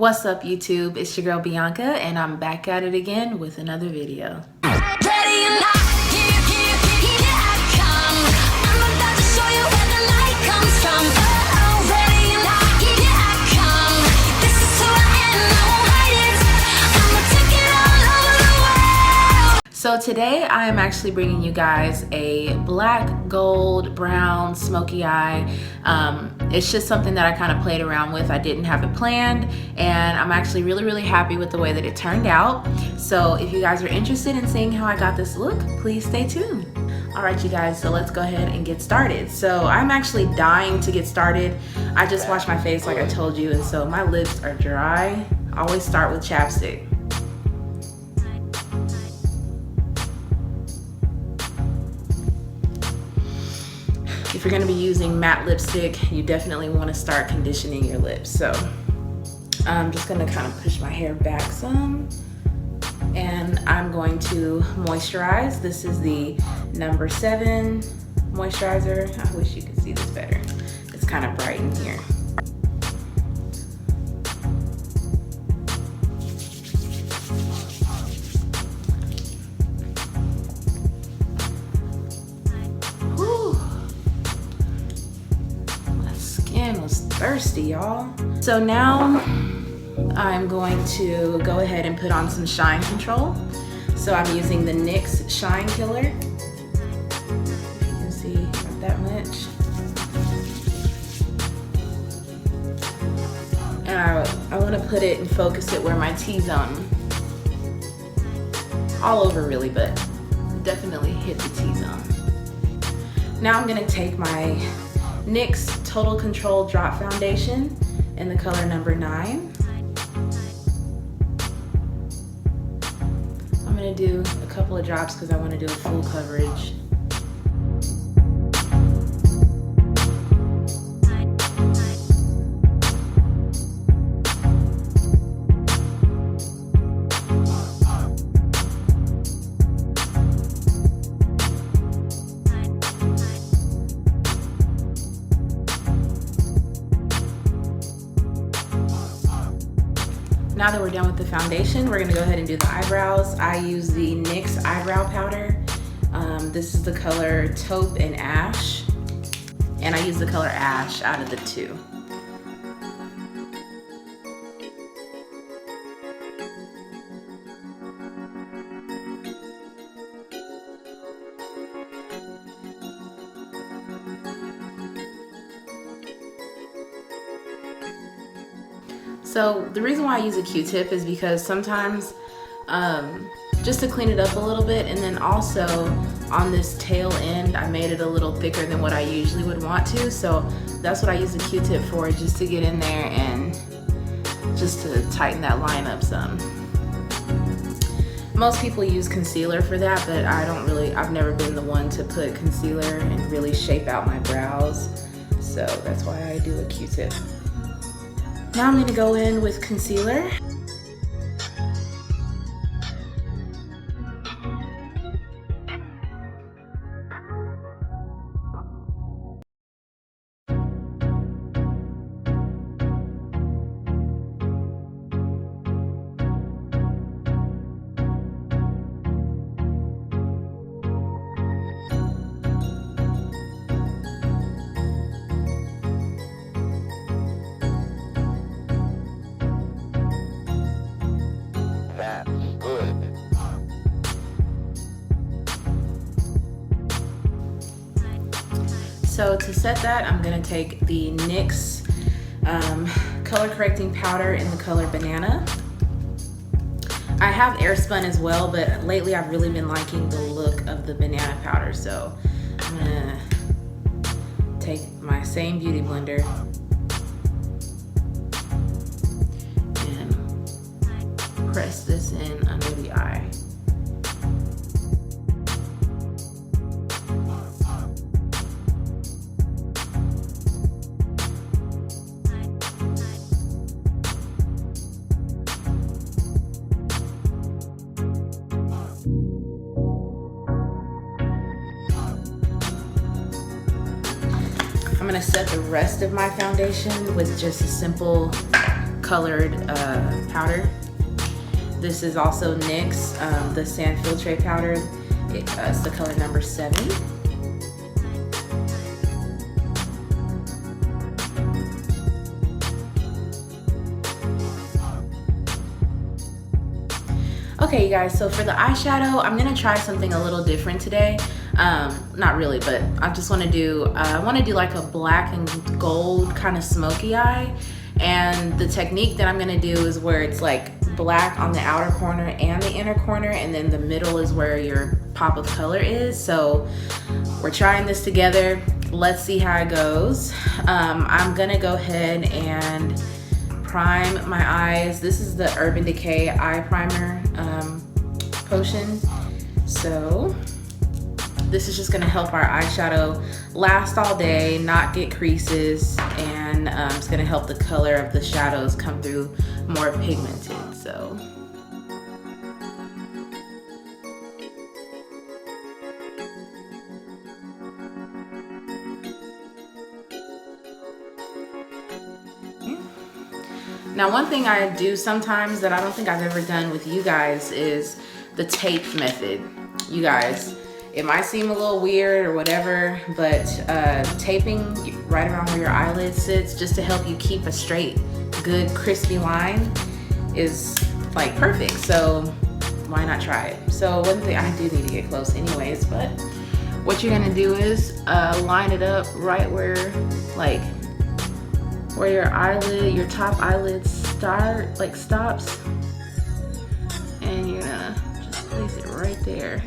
What's up YouTube? It's your girl Bianca and I'm back at it again with another video. So today I am actually bringing you guys a black, gold, brown, smoky eye. It's just something that I kind of played around with. I didn't have it planned and I'm actually really happy with the way that it turned out. So if you guys are interested in seeing how I got this look, please stay tuned. All right, you guys, so let's go ahead and get started. So I'm actually dying to get started. I just washed my face like I told you, and so my lips are dry. I always start with chapstick. If you're gonna be using matte lipstick, you definitely wanna start conditioning your lips. So I'm just gonna kind of push my hair back some and I'm going to moisturize. This is the number 7 moisturizer. I wish you could see this better. It's kind of bright in here. Was thirsty, y'all. So now I'm going to go ahead and put on some shine control. So I'm using the NYX Shine Killer. If you can see, not that much. And I want to put it and focus it where my T-zone. All over really, but definitely hit the T-zone. Now I'm going to take my NYX Total Control Drop Foundation in the color number 9. I'm gonna do a couple of drops because I want to do a full coverage. Now that we're done with the foundation, we're gonna go ahead and do the eyebrows. I use the NYX eyebrow powder. This is the color Taupe and Ash. And I use the color Ash out of the 2. So the reason why I use a Q-tip is because sometimes just to clean it up a little bit, and then also on this tail end I made it a little thicker than what I usually would want to, so that's what I use a Q-tip for, just to get in there and just to tighten that line up some. Most people use concealer for that, but I've never been the one to put concealer and really shape out my brows, so that's why I do a Q-tip. Now I'm going to go in with concealer. So to set that, I'm gonna take the NYX color correcting powder in the color Banana. I have air spun as well, but lately I've really been liking the look of the banana powder. So I'm gonna take my same beauty blender and press this in under the eye. I'm gonna set the rest of my foundation with just a simple colored powder. This is also NYX, the Sand Filtre powder. It's the color number 7. Okay, you guys, so for the eyeshadow, I'm gonna try something a little different today. Not really, but I just wanna do, I wanna do like a black and gold kind of smoky eye. And the technique that I'm gonna do is where it's like black on the outer corner and the inner corner, and then the middle is where your pop of color is. So we're trying this together. Let's see how it goes. I'm gonna go ahead and prime my eyes. This is the Urban Decay eye primer potion. So this is just gonna help our eyeshadow last all day, not get creases, and it's gonna help the color of the shadows come through more pigmented. So now, one thing I do sometimes that I don't think I've ever done with you guys is the tape method. You guys, it might seem a little weird or whatever, but taping right around where your eyelid sits just to help you keep a straight, good, crispy line is like perfect. So why not try it? So one thing, I do need to get close anyways, but what you're gonna do is line it up right where, like, where your eyelid, your top eyelid stops, and you're gonna just place it right there.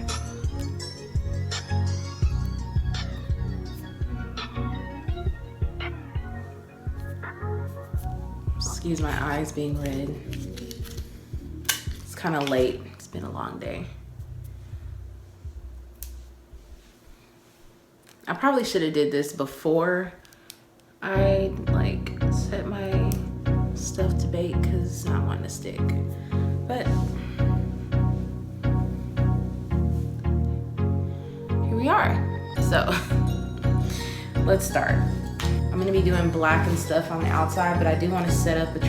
Excuse my eyes being red. It's kind of late. It's been a long day. I probably should have did this before I like set my stuff to bake because it's not wanting to stick. But here we are. So let's start. I'm gonna be doing black and stuff on the outside, but I do want to set up a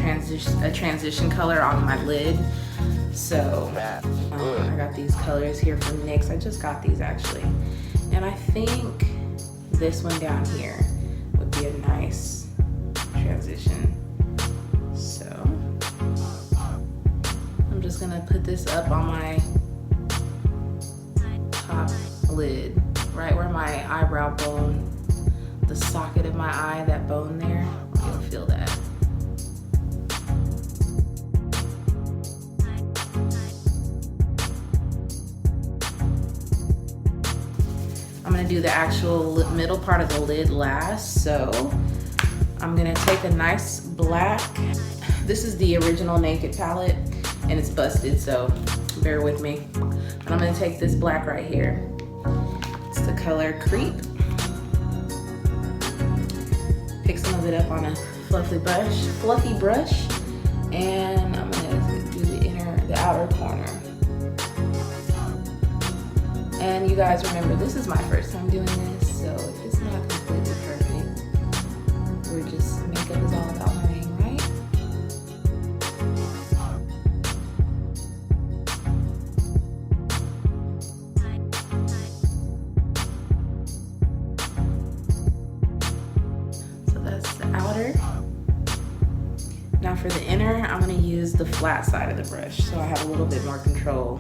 transition color on my lid. So I got these colors here from NYX. I just got these actually, and I think this one down here would be a nice transition. So I'm just gonna put this up on my top lid, right where my eyebrow bone, the socket of my eye, that bone there, you'll feel that. I'm gonna do the actual middle part of the lid last, so I'm gonna take a nice black, this is the original Naked palette, and it's busted, so bear with me. And I'm gonna take this black right here. It's the color Creep. Pick some of it up on a fluffy brush, and I'm gonna do the outer corner. And you guys remember, this is my first time doing this, so if it's not completely perfect, we're just, makeup is all about learning, right? So that's the outer. Now for the inner, I'm gonna use the flat side of the brush, so I have a little bit more control.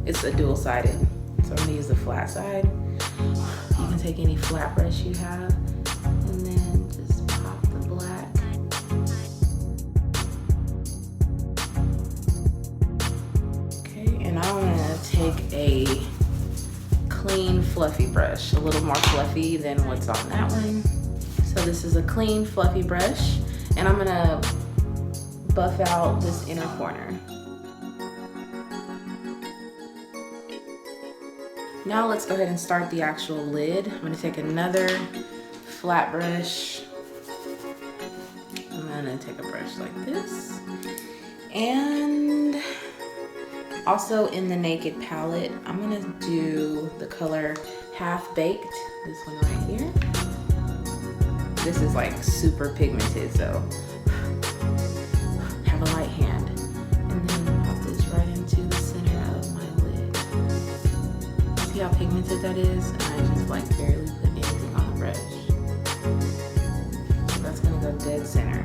It's a dual-sided, so I'm gonna use the flat side. You can take any flat brush you have, and then just pop the black. Okay, and I'm gonna take a clean, fluffy brush, a little more fluffy than what's on that one. So this is a clean, fluffy brush, and I'm gonna buff out this inner corner. Now let's go ahead and start the actual lid. I'm gonna take another flat brush. I'm gonna take a brush like this. And also in the Naked palette, I'm gonna do the color Half Baked, this one right here. This is like super pigmented, so See how pigmented that is? And I just like barely put anything on the brush. So that's gonna go dead center.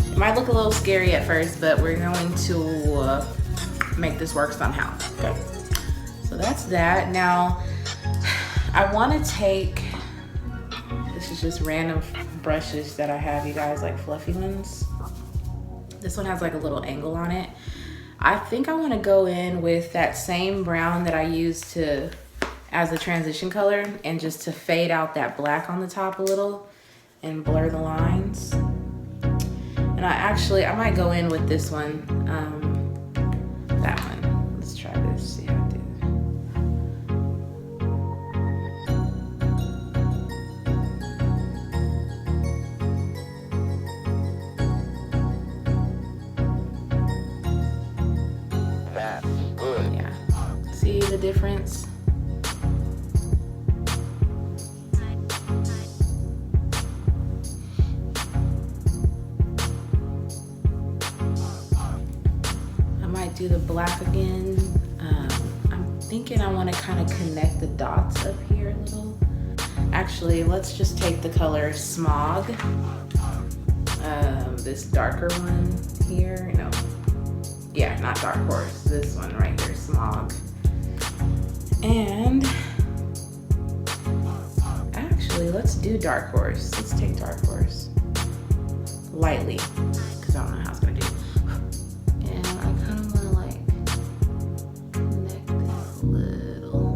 It might look a little scary at first, but we're going to make this work somehow, okay? So that's that. Now, I wanna take, this is just random brushes that I have, you guys, like fluffy ones. This one has like a little angle on it. I think I wanna go in with that same brown that I used as a transition color and just to fade out that black on the top a little and blur the lines. And I might go in with this one, that one. Let's try this, see how I do. That's good. Yeah, see the difference? Do the black again. I'm thinking I want to kind of connect the dots up here a little. Actually, let's just take the color Smog, this darker one here. No, yeah, not Dark Horse, this one right here, Smog. And actually, let's do Dark Horse. Let's take Dark Horse lightly, because I don't know how it's gonna do. And I kind of want to like connect this a little,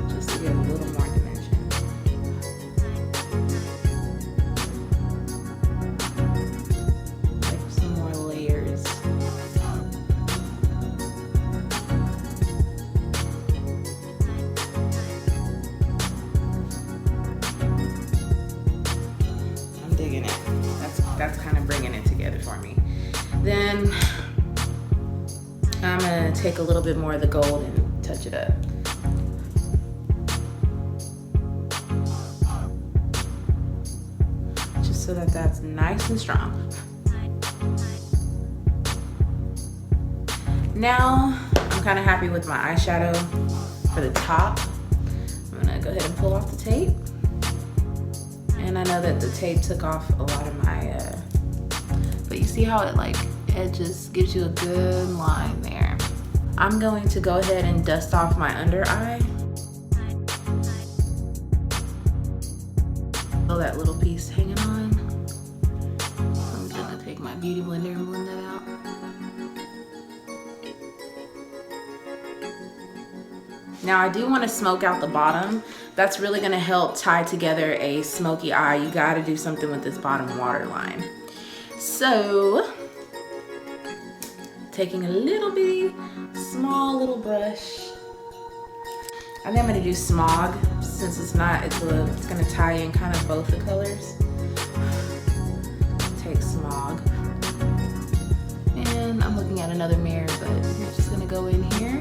just to get a little more dimension. Like some more layers. I'm digging it. That's kind of bringing it together for me. Then I'm gonna take a little bit more of the gold and touch it up. Just so that that's nice and strong. Now, I'm kind of happy with my eyeshadow for the top. I'm gonna go ahead and pull off the tape. And I know that the tape took off a lot of my, but you see how it like edges, gives you a good line there. I'm going to go ahead and dust off my under eye. Oh, that little piece hanging on. I'm gonna take my beauty blender and blend that out. Now I do want to smoke out the bottom. That's really gonna help tie together a smoky eye. You gotta do something with this bottom waterline. So, taking a little bitty, small little brush. I think I'm gonna do Smog, since it's gonna tie in kind of both the colors. Take Smog. And I'm looking at another mirror, but I'm just gonna go in here.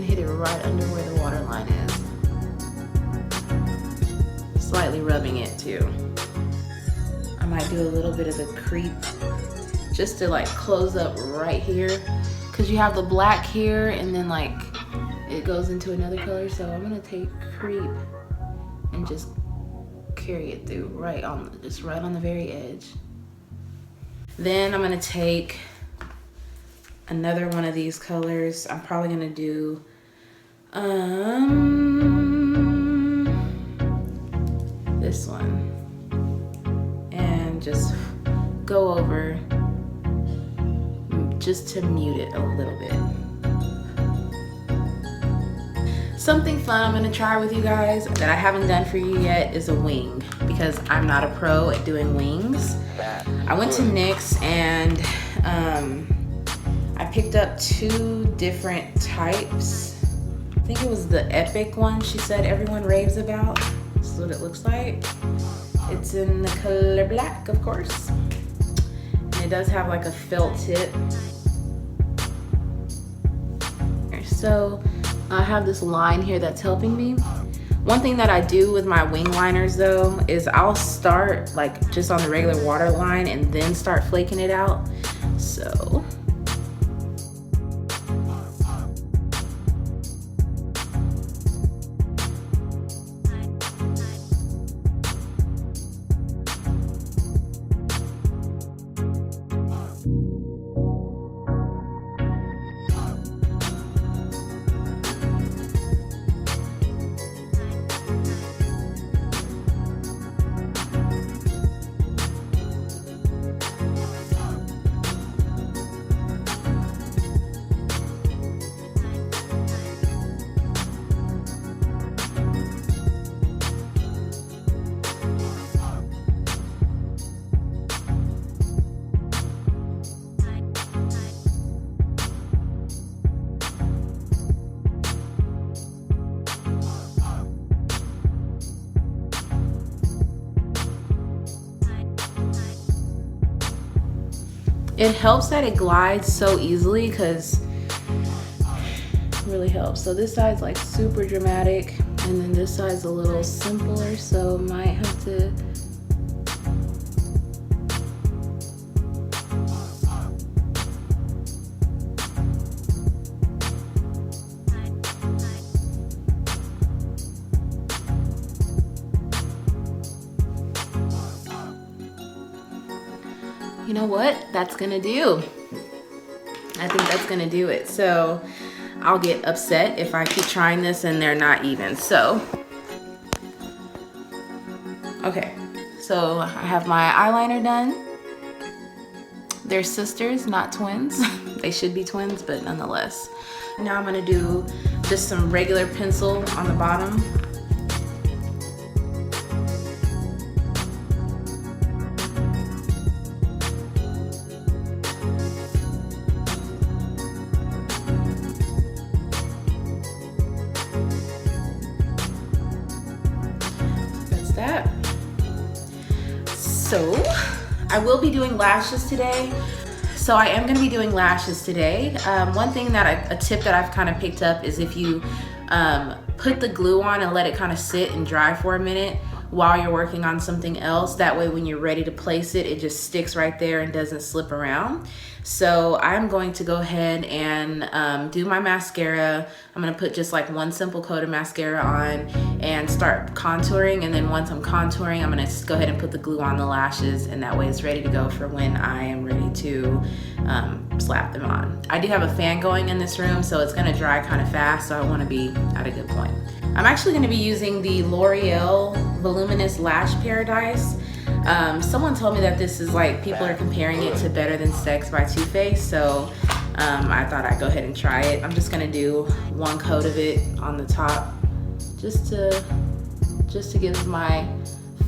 Hit it right under where the waterline is. Slightly rubbing it too. I might do a little bit of the creep just to like close up right here, because you have the black here and then like it goes into another color. So I'm gonna take creep and just carry it through just right on the very edge. Then I'm gonna take another one of these colors. I'm probably gonna do this one, and just go over just to mute it a little bit. Something fun I'm gonna try with you guys that I haven't done for you yet is a wing, because I'm not a pro at doing wings. I went to NYX and I picked up 2 different types. I think it was the Epic one she said everyone raves about. This is what it looks like. It's in the color black, of course. And it does have like a felt tip. So I have this line here that's helping me. One thing that I do with my wing liners though is I'll start like just on the regular water line and then start flaking it out. So it helps that it glides so easily, because it really helps. So this side's like super dramatic, and then this side's a little simpler, so might have to you know what? That's gonna do. I think that's gonna do it. So I'll get upset if I keep trying this and they're not even. So, okay. So I have my eyeliner done. They're sisters, not twins. They should be twins, but nonetheless. Now I'm gonna do just some regular pencil on the bottom. That. So I will be doing lashes today. So I am going to be doing lashes today. One thing that a tip that I've kind of picked up is if you put the glue on and let it kind of sit and dry for a minute while you're working on something else. That way when you're ready to place it, it just sticks right there and doesn't slip around. So I'm going to go ahead and do my mascara. I'm gonna put just like one simple coat of mascara on and start contouring. And then once I'm contouring, I'm gonna go ahead and put the glue on the lashes, and that way it's ready to go for when I am ready to slap them on. I do have a fan going in this room, so it's gonna dry kind of fast, so I wanna be at a good point. I'm actually gonna be using the L'Oreal Voluminous Lash Paradise. Someone told me that this is like, people are comparing it to Better Than Sex by Too Faced, so I thought I'd go ahead and try it. I'm just gonna do one coat of it on the top, just to give my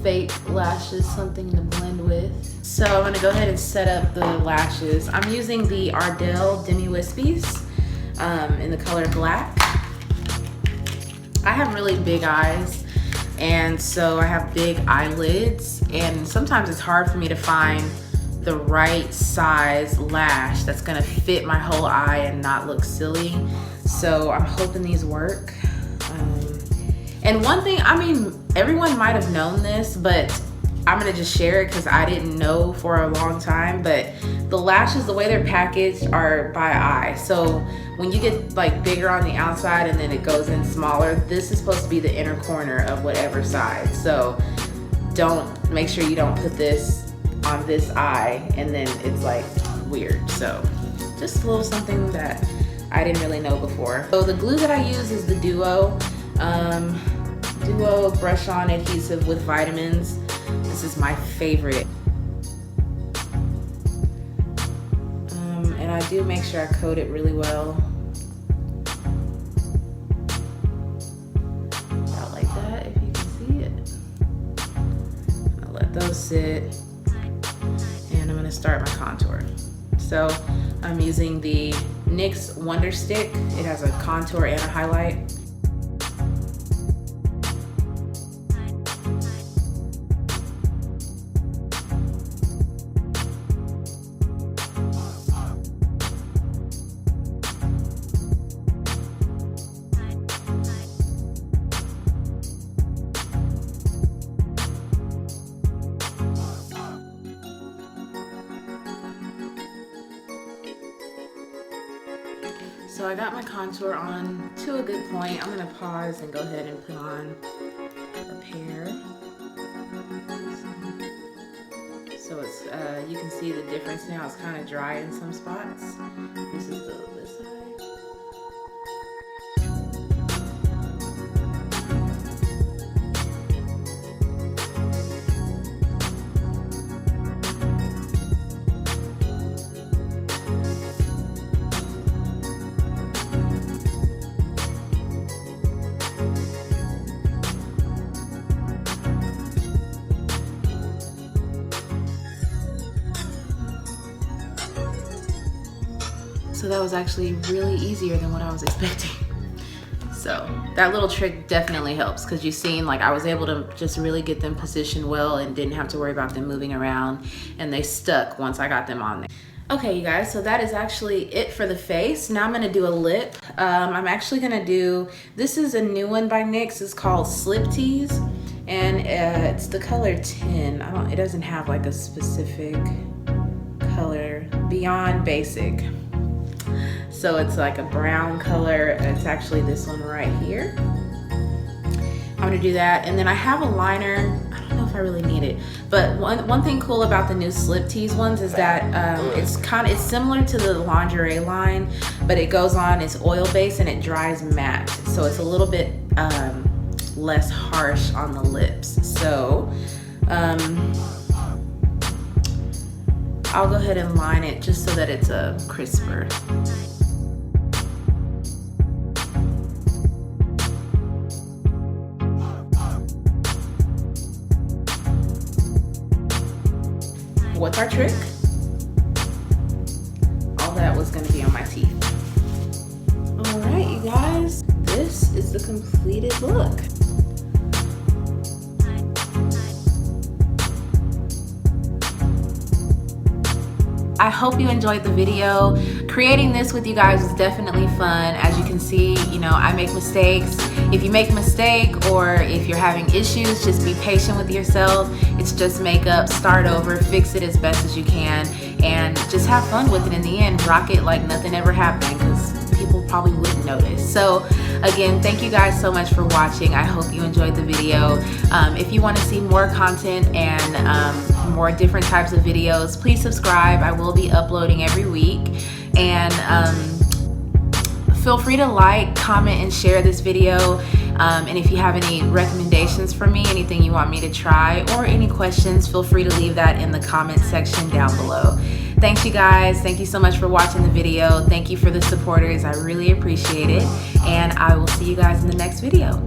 fake lashes something to blend with. So I'm gonna go ahead and set up the lashes. I'm using the Ardell Demi Wispies in the color black. I have really big eyes, and so I have big eyelids, and sometimes it's hard for me to find the right size lash that's gonna fit my whole eye and not look silly. So I'm hoping these work. And one thing, I mean, everyone might have known this, but I'm gonna just share it because I didn't know for a long time, but the lashes, the way they're packaged are by eye. So when you get like bigger on the outside and then it goes in smaller, this is supposed to be the inner corner of whatever side. So make sure you don't put this on this eye and then it's like weird. So just a little something that I didn't really know before. So the glue that I use is the Duo brush on adhesive with vitamins. This is my favorite. And I do make sure I coat it really well. About like that, if you can see it. I'll let those sit. And I'm gonna start my contour. So I'm using the NYX Wonder Stick. It has a contour and a highlight. So I got my contour on to a good point. I'm gonna pause and go ahead and put on a pair. So it's, you can see the difference now. It's kind of dry in some spots. This is this side. So that was actually really easier than what I was expecting. So that little trick definitely helps, because you've seen, like, I was able to just really get them positioned well and didn't have to worry about them moving around, and they stuck once I got them on there. Okay, you guys, so that is actually it for the face. Now I'm gonna do a lip. I'm actually gonna do, this is a new one by NYX. It's called Slip Tease, and it's the color 10. It doesn't have like a specific color beyond basic. So it's like a brown color. It's actually this one right here. I'm gonna do that, and then I have a liner. I don't know if I really need it, but one thing cool about the new Slip Tease ones is that it's similar to the lingerie line, but it goes on, it's oil based and it dries matte, so it's a little bit less harsh on the lips. So I'll go ahead and line it just so that it's crisper. What's our trick? All that was gonna be on my teeth. All right, you guys, this is the completed look. I hope you enjoyed the video. Creating this with you guys was definitely fun. As you can see, you know, I make mistakes. If you make a mistake or if you're having issues, just be patient with yourself. It's just makeup. Start over, fix it as best as you can, and just have fun with it in the end. Rock it like nothing ever happened, because people probably wouldn't notice. So again, thank you guys so much for watching. I hope you enjoyed the video. If you want to see more content and more different types of videos, please subscribe. I will be uploading every week. And feel free to like, comment, and share this video. And if you have any recommendations for me, anything you want me to try, or any questions, feel free to leave that in the comment section down below. Thanks, you guys. Thank you so much for watching the video. Thank you for the supporters. I really appreciate it. And I will see you guys in the next video.